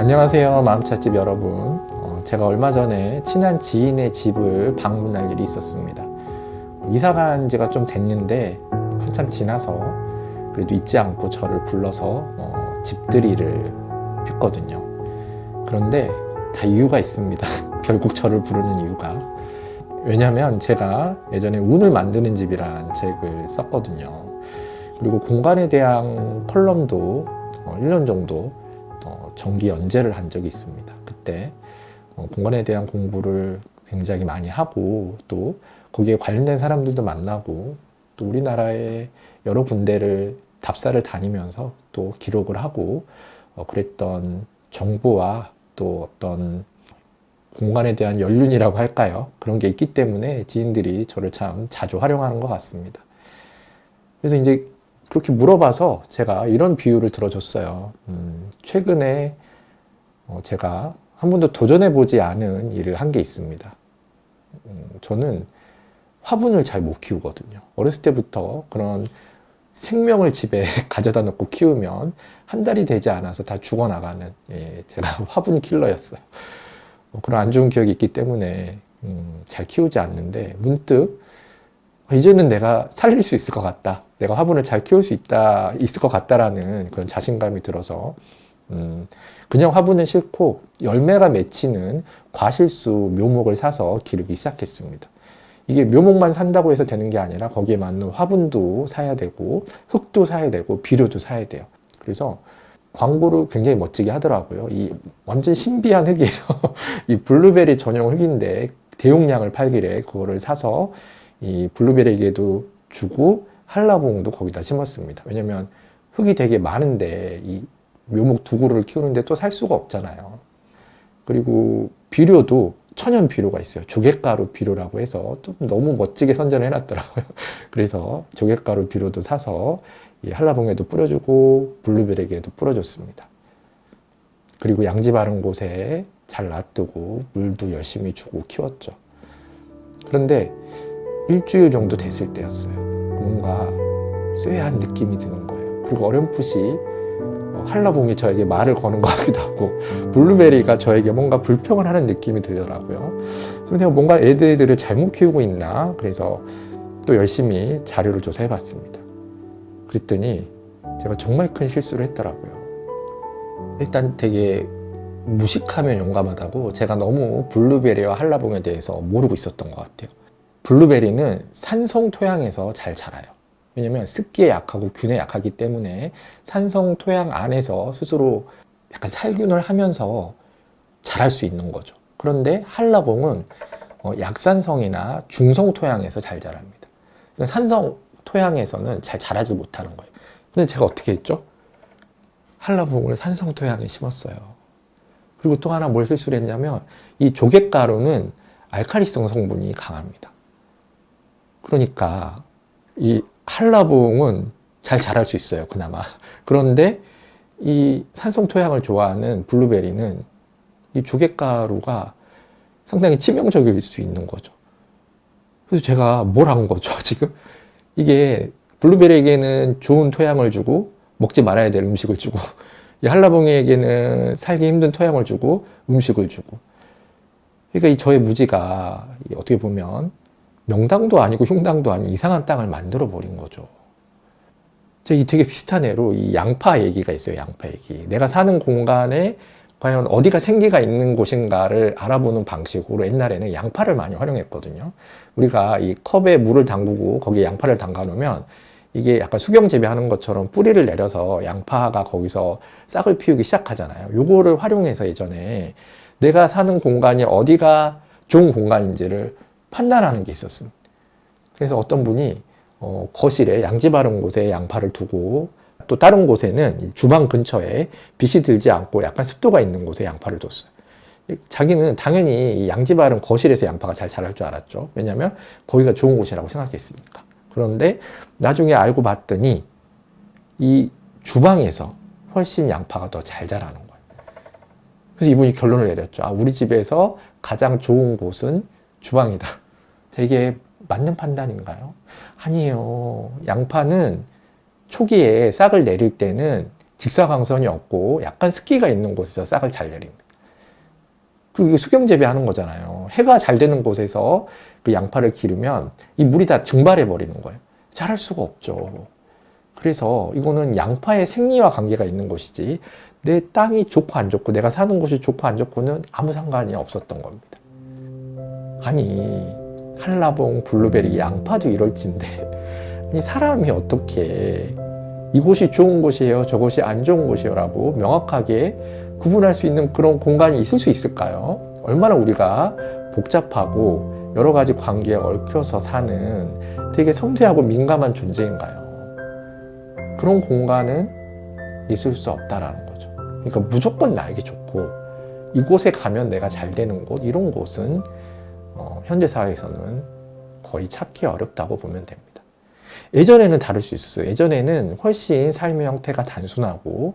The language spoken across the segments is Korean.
안녕하세요, 마음찻집 여러분. 제가 얼마 전에 친한 지인의 집을 방문할 일이 있었습니다. 이사 간 지가 좀 됐는데 한참 지나서 그래도 잊지 않고 저를 불러서 집들이를 했거든요. 그런데 다 이유가 있습니다. 결국 저를 부르는 이유가. 왜냐면 제가 예전에 운을 만드는 집이란 책을 썼거든요. 그리고 공간에 대한 컬럼도 1년 정도 정기 연재를 한 적이 있습니다. 그때 공간에 대한 공부를 굉장히 많이 하고 또 거기에 관련된 사람들도 만나고 또 우리나라의 여러 군데를 답사를 다니면서 또 기록을 하고 그랬던 정보와 또 어떤 공간에 대한 연륜이라고 할까요? 그런 게 있기 때문에 지인들이 저를 참 자주 활용하는 것 같습니다. 그래서 이제 그렇게 물어봐서 제가 이런 비유를 들어줬어요. 최근에 제가 한 번도 도전해보지 않은 일을 한 게 있습니다. 저는 화분을 잘 못 키우거든요. 어렸을 때부터 그런 생명을 집에 가져다 놓고 키우면 한 달이 되지 않아서 다 죽어나가는 제가 화분 킬러였어요. 그런 안 좋은 기억이 있기 때문에 잘 키우지 않는데 문득 이제는 내가 살릴 수 있을 것 같다. 내가 화분을 잘 키울 수 있을 것 같다라는 그런 자신감이 들어서 그냥 화분은 싫고 열매가 맺히는 과실수 묘목을 사서 기르기 시작했습니다. 이게 묘목만 산다고 해서 되는 게 아니라 거기에 맞는 화분도 사야 되고 흙도 사야 되고 비료도 사야 돼요. 그래서 광고를 굉장히 멋지게 하더라고요. 이 완전 신비한 흙이에요. 이 블루베리 전용 흙인데 대용량을 팔길래 그거를 사서 이 블루베리에게도 주고 한라봉도 거기다 심었습니다. 왜냐면 흙이 되게 많은데 이 묘목 두 그루를 키우는데 또 살 수가 없잖아요. 그리고 비료도 천연 비료가 있어요. 조갯가루 비료라고 해서 좀 너무 멋지게 선전을 해놨더라고요. 그래서 조갯가루 비료도 사서 이 한라봉에도 뿌려주고 블루베리에게도 뿌려줬습니다. 그리고 양지 바른 곳에 잘 놔두고 물도 열심히 주고 키웠죠. 그런데 일주일 정도 됐을 때였어요. 뭔가 쇠한 느낌이 드는 거예요. 그리고 어렴풋이 한라봉이 저에게 말을 거는 것 같기도 하고 블루베리가 저에게 뭔가 불평을 하는 느낌이 들더라고요. 그래서 내가 뭔가 애들을 잘못 키우고 있나 그래서 또 열심히 자료를 조사해 봤습니다. 그랬더니 제가 정말 큰 실수를 했더라고요. 일단 되게 무식하면 용감하다고 제가 너무 블루베리와 한라봉에 대해서 모르고 있었던 것 같아요. 블루베리는 산성 토양에서 잘 자라요. 왜냐면 습기에 약하고 균에 약하기 때문에 산성 토양 안에서 스스로 약간 살균을 하면서 자랄 수 있는 거죠. 그런데 한라봉은 약산성이나 중성 토양에서 잘 자랍니다. 그러니까 산성 토양에서는 잘 자라지 못하는 거예요. 근데 제가 어떻게 했죠? 한라봉을 산성 토양에 심었어요. 그리고 또 하나 뭘 실수를 했냐면 이 조갯가루는 알칼리성 성분이 강합니다. 그러니까 이 한라봉은 잘 자랄 수 있어요, 그나마. 그런데 이 산성 토양을 좋아하는 블루베리는 이 조갯가루가 상당히 치명적일 수 있는 거죠. 그래서 제가 뭘 한 거죠, 지금? 이게 블루베리에게는 좋은 토양을 주고 먹지 말아야 될 음식을 주고 이 한라봉에게는 살기 힘든 토양을 주고 음식을 주고 그러니까 이 저의 무지가 어떻게 보면 명당도 아니고 흉당도 아닌 이상한 땅을 만들어 버린 거죠. 이 되게 비슷한 예로 이 양파 얘기가 있어요. 양파 얘기. 내가 사는 공간에 과연 어디가 생기가 있는 곳인가를 알아보는 방식으로 옛날에는 양파를 많이 활용했거든요. 우리가 이 컵에 물을 담그고 거기에 양파를 담가 놓으면 이게 약간 수경 재배하는 것처럼 뿌리를 내려서 양파가 거기서 싹을 피우기 시작하잖아요. 요거를 활용해서 예전에 내가 사는 공간이 어디가 좋은 공간인지를 판단하는 게 있었습니다. 그래서 어떤 분이 거실에 양지 바른 곳에 양파를 두고 또 다른 곳에는 주방 근처에 빛이 들지 않고 약간 습도가 있는 곳에 양파를 뒀어요. 자기는 당연히 양지 바른 거실에서 양파가 잘 자랄 줄 알았죠. 왜냐하면 거기가 좋은 곳이라고 생각했으니까. 그런데 나중에 알고 봤더니 이 주방에서 훨씬 양파가 더 잘 자라는 거예요. 그래서 이분이 결론을 내렸죠. 우리 집에서 가장 좋은 곳은 주방이다. 되게 맞는 판단인가요? 아니에요. 양파는 초기에 싹을 내릴 때는 직사광선이 없고 약간 습기가 있는 곳에서 싹을 잘 내립니다. 그리고 수경재배 하는 거잖아요. 해가 잘 되는 곳에서 그 양파를 기르면 이 물이 다 증발해 버리는 거예요. 자랄 수가 없죠. 그래서 이거는 양파의 생리와 관계가 있는 것이지 내 땅이 좋고 안 좋고 내가 사는 곳이 좋고 안 좋고는 아무 상관이 없었던 겁니다. 아니 한라봉, 블루베리, 양파도 이럴진데 이 사람이 어떻게 이곳이 좋은 곳이에요, 저곳이 안 좋은 곳이에요 라고 명확하게 구분할 수 있는 그런 공간이 있을 수 있을까요? 얼마나 우리가 복잡하고 여러 가지 관계에 얽혀서 사는 되게 섬세하고 민감한 존재인가요? 그런 공간은 있을 수 없다라는 거죠. 그러니까 무조건 나에게 좋고 이곳에 가면 내가 잘 되는 곳, 이런 곳은 현대 사회에서는 거의 찾기 어렵다고 보면 됩니다. 예전에는 다를 수 있었어요. 예전에는 훨씬 삶의 형태가 단순하고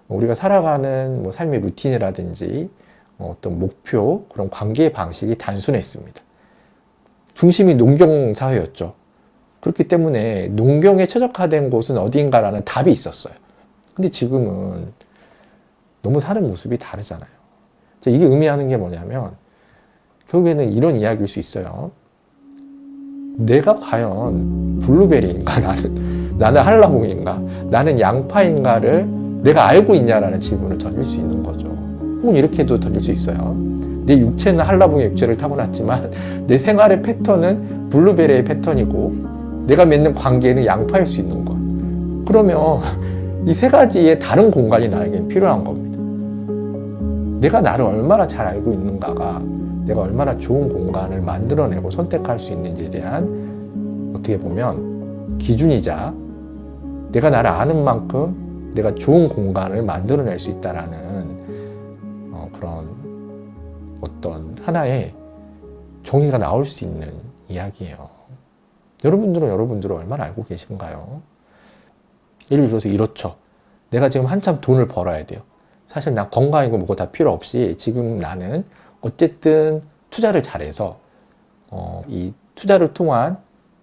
우리가 살아가는 뭐 삶의 루틴이라든지 어떤 목표, 그런 관계 방식이 단순했습니다. 중심이 농경 사회였죠. 그렇기 때문에 농경에 최적화된 곳은 어디인가라는 답이 있었어요. 근데 지금은 너무 사는 모습이 다르잖아요. 이게 의미하는 게 뭐냐면 결국에는 이런 이야기일 수 있어요. 내가 과연 블루베리인가, 나는 한라봉인가, 나는 양파인가를 내가 알고 있냐라는 질문을 던질 수 있는 거죠. 혹은 이렇게도 던질 수 있어요. 내 육체는 한라봉의 육체를 타고났지만 내 생활의 패턴은 블루베리의 패턴이고 내가 맺는 관계는 양파일 수 있는 거. 그러면 이 세 가지의 다른 공간이 나에게 필요한 겁니다. 내가 나를 얼마나 잘 알고 있는가가 내가 얼마나 좋은 공간을 만들어내고 선택할 수 있는지에 대한 어떻게 보면 기준이자 내가 나를 아는 만큼 내가 좋은 공간을 만들어낼 수 있다라는 그런 어떤 하나의 정의가 나올 수 있는 이야기예요. 여러분들은 여러분들을 얼마나 알고 계신가요? 예를 들어서 이렇죠. 내가 지금 한참 돈을 벌어야 돼요. 사실 난 건강이고 뭐고 다 필요 없이 지금 나는 어쨌든 투자를 잘해서 이 투자를 통한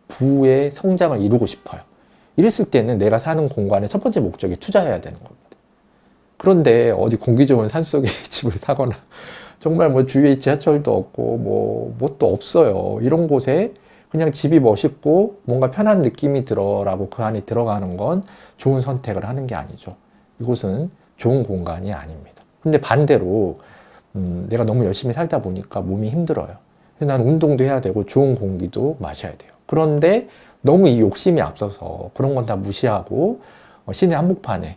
부의 성장을 이루고 싶어요. 이랬을 때는 내가 사는 공간의 첫 번째 목적이 투자해야 되는 겁니다. 그런데 어디 공기 좋은 산속에 집을 사거나 정말 뭐 주위에 지하철도 없고 뭐 또 없어요. 이런 곳에 그냥 집이 멋있고 뭔가 편한 느낌이 들어라고 그 안에 들어가는 건 좋은 선택을 하는 게 아니죠. 이곳은 좋은 공간이 아닙니다. 근데 반대로 내가 너무 열심히 살다 보니까 몸이 힘들어요. 그래서 난 운동도 해야 되고 좋은 공기도 마셔야 돼요. 그런데 너무 이 욕심이 앞서서 그런 건 다 무시하고 시내 한복판에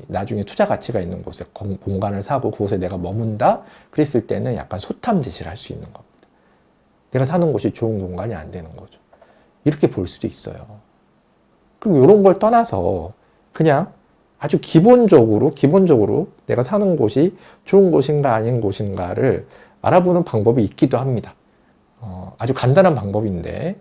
나중에 투자 가치가 있는 곳에 공간을 사고 그곳에 내가 머문다? 그랬을 때는 약간 소탐대실 할 수 있는 겁니다. 내가 사는 곳이 좋은 공간이 안 되는 거죠. 이렇게 볼 수도 있어요. 그리고 이런 걸 떠나서 그냥 아주 기본적으로 내가 사는 곳이 좋은 곳인가 아닌 곳인가를 알아보는 방법이 있기도 합니다. 아주 간단한 방법인데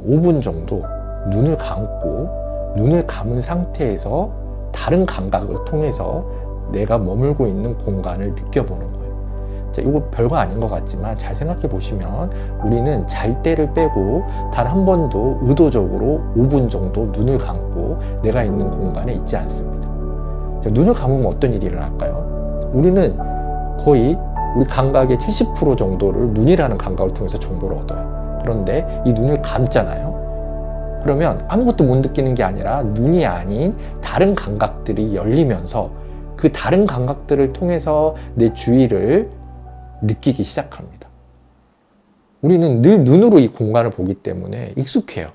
5분 정도 눈을 감고 눈을 감은 상태에서 다른 감각을 통해서 내가 머물고 있는 공간을 느껴보는 거예요. 자, 이거 별거 아닌 것 같지만 잘 생각해 보시면 우리는 잘 때를 빼고 단 한 번도 의도적으로 5분 정도 눈을 감고 내가 있는 공간에 있지 않습니다. 자, 눈을 감으면 어떤 일이 일어날까요? 우리는 거의 우리 감각의 70% 정도를 눈이라는 감각을 통해서 정보를 얻어요. 그런데 이 눈을 감잖아요. 그러면 아무것도 못 느끼는 게 아니라 눈이 아닌 다른 감각들이 열리면서 그 다른 감각들을 통해서 내 주위를 느끼기 시작합니다. 우리는 늘 눈으로 이 공간을 보기 때문에 익숙해요.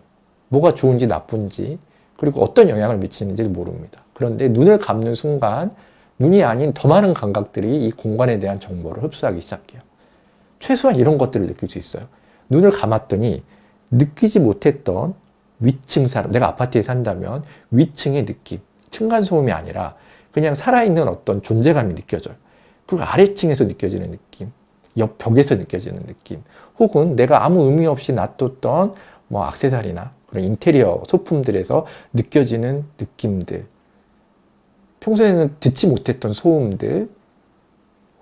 뭐가 좋은지 나쁜지 그리고 어떤 영향을 미치는지 모릅니다. 그런데 눈을 감는 순간 눈이 아닌 더 많은 감각들이 이 공간에 대한 정보를 흡수하기 시작해요. 최소한 이런 것들을 느낄 수 있어요. 눈을 감았더니 느끼지 못했던 위층 사람, 내가 아파트에 산다면 위층의 느낌, 층간소음이 아니라 그냥 살아있는 어떤 존재감이 느껴져요. 그리고 아래층에서 느껴지는 느낌, 옆 벽에서 느껴지는 느낌, 혹은 내가 아무 의미 없이 놔뒀던 뭐 액세서리나 그런 인테리어 소품들에서 느껴지는 느낌들, 평소에는 듣지 못했던 소음들,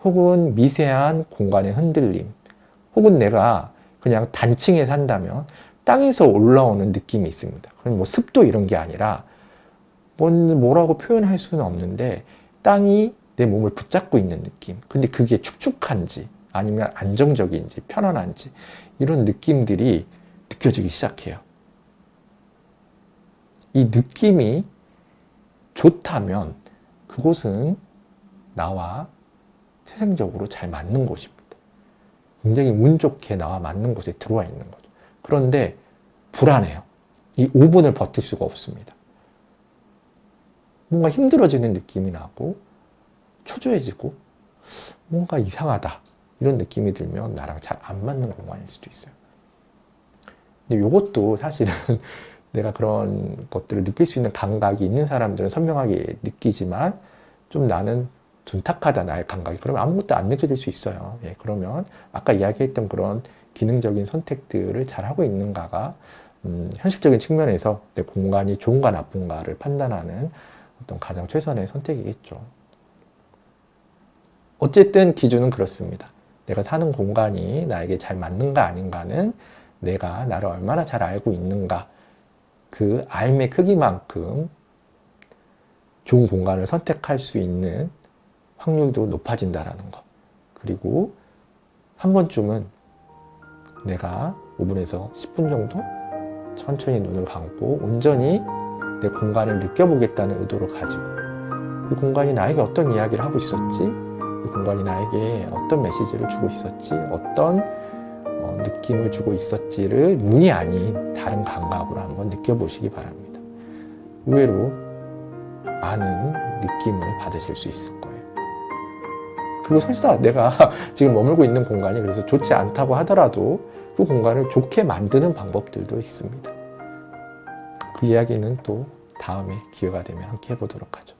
혹은 미세한 공간의 흔들림, 혹은 내가 그냥 단층에 산다면 땅에서 올라오는 느낌이 있습니다. 그럼 뭐 습도 이런 게 아니라 뭐라고 표현할 수는 없는데 땅이 내 몸을 붙잡고 있는 느낌. 근데 그게 축축한지 아니면 안정적인지 편안한지 이런 느낌들이 느껴지기 시작해요. 이 느낌이 좋다면 그곳은 나와 태생적으로 잘 맞는 곳입니다. 굉장히 운 좋게 나와 맞는 곳에 들어와 있는 거죠. 그런데 불안해요. 이 5분을 버틸 수가 없습니다. 뭔가 힘들어지는 느낌이 나고 초조해지고 뭔가 이상하다 이런 느낌이 들면 나랑 잘 안 맞는 공간일 수도 있어요. 근데 이것도 사실은 내가 그런 것들을 느낄 수 있는 감각이 있는 사람들은 선명하게 느끼지만 좀 나는 둔탁하다 나의 감각이 그러면 아무것도 안 느껴질 수 있어요. 예, 그러면 아까 이야기했던 그런 기능적인 선택들을 잘 하고 있는가가 현실적인 측면에서 내 공간이 좋은가 나쁜가를 판단하는 어떤 가장 최선의 선택이겠죠. 어쨌든 기준은 그렇습니다. 내가 사는 공간이 나에게 잘 맞는가 아닌가는 내가 나를 얼마나 잘 알고 있는가 그 알의 크기만큼 좋은 공간을 선택할 수 있는 확률도 높아진다라는 것. 그리고 한 번쯤은 내가 5분에서 10분 정도 천천히 눈을 감고 온전히 내 공간을 느껴보겠다는 의도를 가지고 이 공간이 나에게 어떤 이야기를 하고 있었지? 이 공간이 나에게 어떤 메시지를 주고 있었지? 어떤 느낌을 주고 있었지를 눈이 아닌 다른 감각으로 한번 느껴보시기 바랍니다. 의외로 많은 느낌을 받으실 수 있을 거예요. 그리고 설사 내가 지금 머물고 있는 공간이 그래서 좋지 않다고 하더라도 그 공간을 좋게 만드는 방법들도 있습니다. 그 이야기는 또 다음에 기회가 되면 함께 해보도록 하죠.